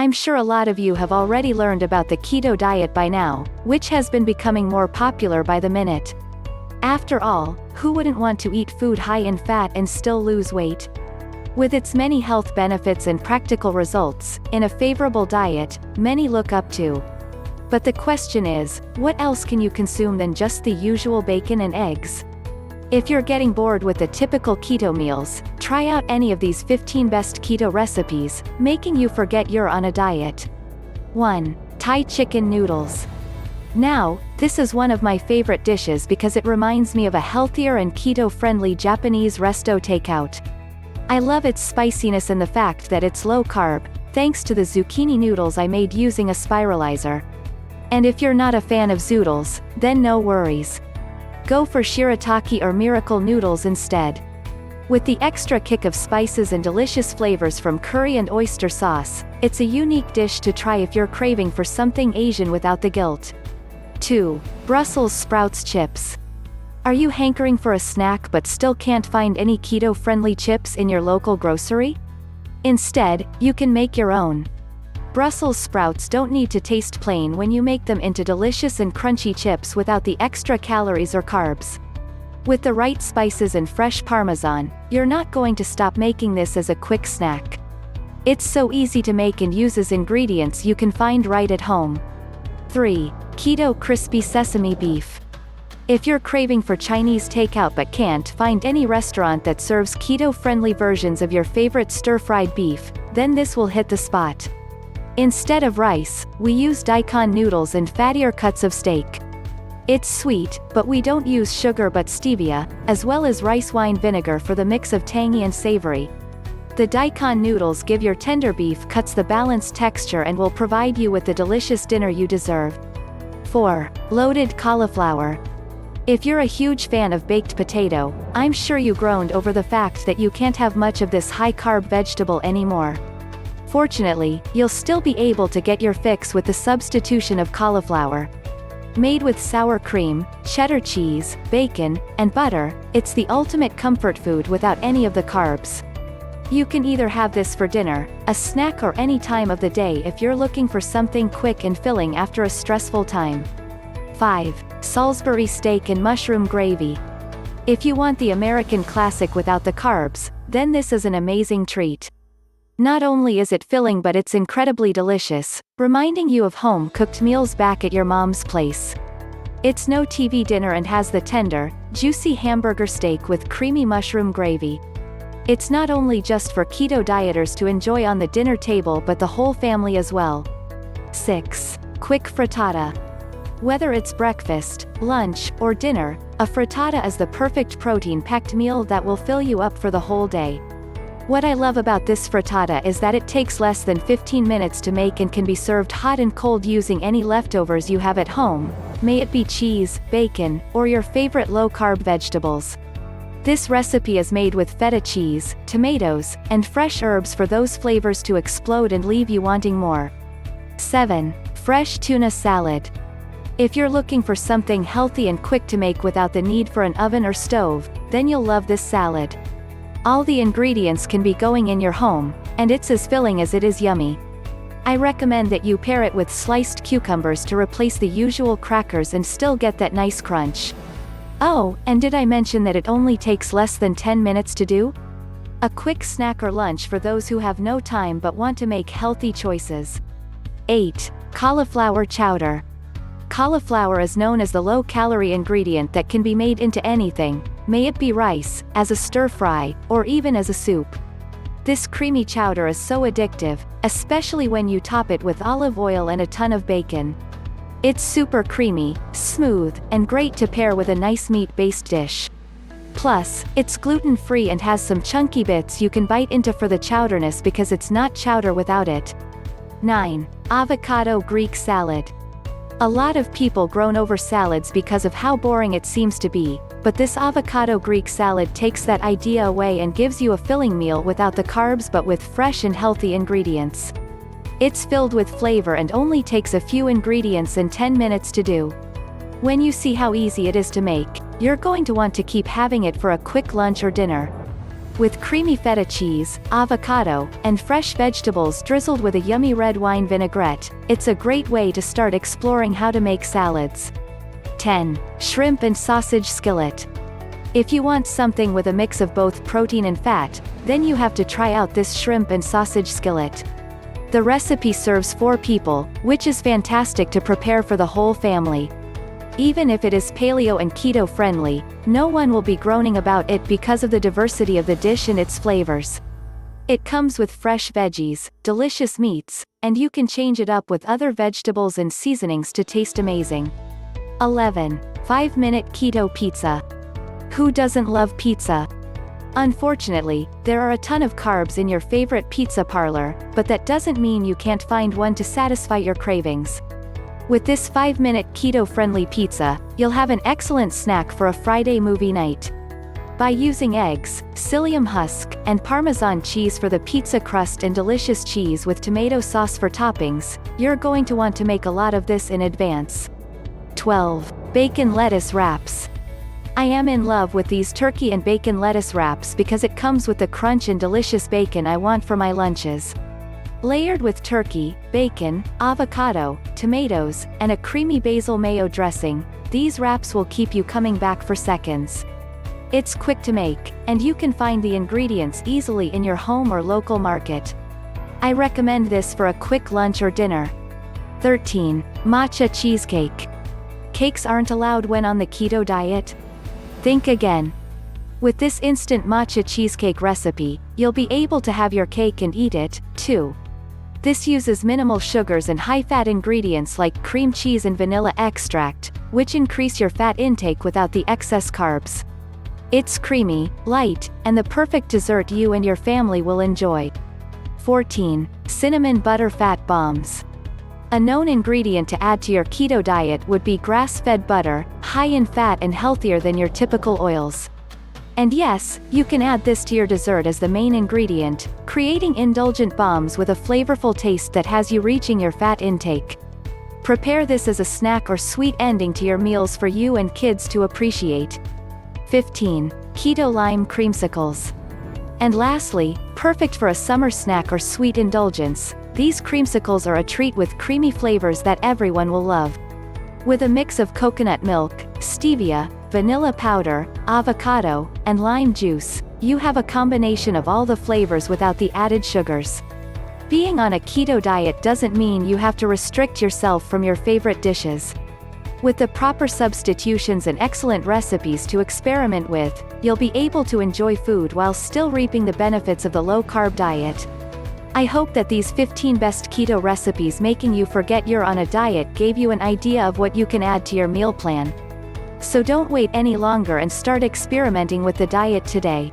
I'm sure a lot of you have already learned about the keto diet by now, which has been becoming more popular by the minute. After all, who wouldn't want to eat food high in fat and still lose weight? With its many health benefits and practical results, in a favorable diet, many look up to. But the question is, what else can you consume than just the usual bacon and eggs? If you're getting bored with the typical keto meals, try out any of these 15 best keto recipes, making you forget you're on a diet. 1. Thai chicken noodles. Now, this is one of my favorite dishes because it reminds me of a healthier and keto-friendly Japanese resto takeout. I love its spiciness and the fact that it's low-carb, thanks to the zucchini noodles I made using a spiralizer. And if you're not a fan of zoodles, then no worries. Go for shirataki or miracle noodles instead. With the extra kick of spices and delicious flavors from curry and oyster sauce, it's a unique dish to try if you're craving for something Asian without the guilt. 2. Brussels sprouts chips. Are you hankering for a snack but still can't find any keto-friendly chips in your local grocery? Instead, you can make your own. Brussels sprouts don't need to taste plain when you make them into delicious and crunchy chips without the extra calories or carbs. With the right spices and fresh Parmesan, you're not going to stop making this as a quick snack. It's so easy to make and uses ingredients you can find right at home. 3. Keto crispy sesame beef. If you're craving for Chinese takeout but can't find any restaurant that serves keto-friendly versions of your favorite stir-fried beef, then this will hit the spot. Instead of rice, we use daikon noodles and fattier cuts of steak. It's sweet, but we don't use sugar but stevia, as well as rice wine vinegar for the mix of tangy and savory. The daikon noodles give your tender beef cuts the balanced texture and will provide you with the delicious dinner you deserve. 4. Loaded cauliflower. If you're a huge fan of baked potato, I'm sure you groaned over the fact that you can't have much of this high-carb vegetable anymore. Fortunately, you'll still be able to get your fix with the substitution of cauliflower. Made with sour cream, cheddar cheese, bacon, and butter, it's the ultimate comfort food without any of the carbs. You can either have this for dinner, a snack, or any time of the day if you're looking for something quick and filling after a stressful time. 5. Salisbury steak and mushroom gravy. If you want the American classic without the carbs, then this is an amazing treat. Not only is it filling but it's incredibly delicious, reminding you of home-cooked meals back at your mom's place. It's no TV dinner and has the tender, juicy hamburger steak with creamy mushroom gravy. It's not only just for keto dieters to enjoy on the dinner table but the whole family as well. 6. Quick frittata. Whether it's breakfast, lunch, or dinner, a frittata is the perfect protein-packed meal that will fill you up for the whole day. What I love about this frittata is that it takes less than 15 minutes to make and can be served hot and cold using any leftovers you have at home, may it be cheese, bacon, or your favorite low-carb vegetables. This recipe is made with feta cheese, tomatoes, and fresh herbs for those flavors to explode and leave you wanting more. 7. Fresh tuna salad. If you're looking for something healthy and quick to make without the need for an oven or stove, then you'll love this salad. All the ingredients can be going in your home, and it's as filling as it is yummy. I recommend that you pair it with sliced cucumbers to replace the usual crackers and still get that nice crunch. Oh, and did I mention that it only takes less than 10 minutes to do? A quick snack or lunch for those who have no time but want to make healthy choices. 8. Cauliflower chowder. Cauliflower is known as the low-calorie ingredient that can be made into anything, may it be rice, as a stir-fry, or even as a soup. This creamy chowder is so addictive, especially when you top it with olive oil and a ton of bacon. It's super creamy, smooth, and great to pair with a nice meat-based dish. Plus, it's gluten-free and has some chunky bits you can bite into for the chowderness because it's not chowder without it. 9. Avocado Greek salad. A lot of people groan over salads because of how boring it seems to be, but this avocado Greek salad takes that idea away and gives you a filling meal without the carbs but with fresh and healthy ingredients. It's filled with flavor and only takes a few ingredients and 10 minutes to do. When you see how easy it is to make, you're going to want to keep having it for a quick lunch or dinner. With creamy feta cheese, avocado, and fresh vegetables drizzled with a yummy red wine vinaigrette, it's a great way to start exploring how to make salads. 10. Shrimp and sausage skillet. If you want something with a mix of both protein and fat, then you have to try out this shrimp and sausage skillet. The recipe serves 4 people, which is fantastic to prepare for the whole family. Even if it is paleo and keto friendly, no one will be groaning about it because of the diversity of the dish and its flavors. It comes with fresh veggies, delicious meats, and you can change it up with other vegetables and seasonings to taste amazing. 11. 5-minute keto pizza. Who doesn't love pizza? Unfortunately, there are a ton of carbs in your favorite pizza parlor, but that doesn't mean you can't find one to satisfy your cravings. With this 5-minute keto-friendly pizza, you'll have an excellent snack for a Friday movie night. By using eggs, psyllium husk, and Parmesan cheese for the pizza crust and delicious cheese with tomato sauce for toppings, you're going to want to make a lot of this in advance. 12. Bacon lettuce wraps. I am in love with these turkey and bacon lettuce wraps because it comes with the crunch and delicious bacon I want for my lunches. Layered with turkey, bacon, avocado, tomatoes, and a creamy basil mayo dressing, these wraps will keep you coming back for seconds. It's quick to make, and you can find the ingredients easily in your home or local market. I recommend this for a quick lunch or dinner. 13. Matcha cheesecake. Cakes aren't allowed when on the keto diet? Think again. With this instant matcha cheesecake recipe, you'll be able to have your cake and eat it, too. This uses minimal sugars and high-fat ingredients like cream cheese and vanilla extract, which increase your fat intake without the excess carbs. It's creamy, light, and the perfect dessert you and your family will enjoy. 14. Cinnamon butter fat bombs. A known ingredient to add to your keto diet would be grass-fed butter, high in fat and healthier than your typical oils. And yes, you can add this to your dessert as the main ingredient, creating indulgent bombs with a flavorful taste that has you reaching your fat intake. Prepare this as a snack or sweet ending to your meals for you and kids to appreciate. 15. Keto lime creamsicles. And lastly, perfect for a summer snack or sweet indulgence, these creamsicles are a treat with creamy flavors that everyone will love. With a mix of coconut milk, stevia, vanilla powder, avocado, and lime juice, you have a combination of all the flavors without the added sugars. Being on a keto diet doesn't mean you have to restrict yourself from your favorite dishes. With the proper substitutions and excellent recipes to experiment with, you'll be able to enjoy food while still reaping the benefits of the low-carb diet. I hope that these 15 best keto recipes making you forget you're on a diet gave you an idea of what you can add to your meal plan. So don't wait any longer and start experimenting with the diet today.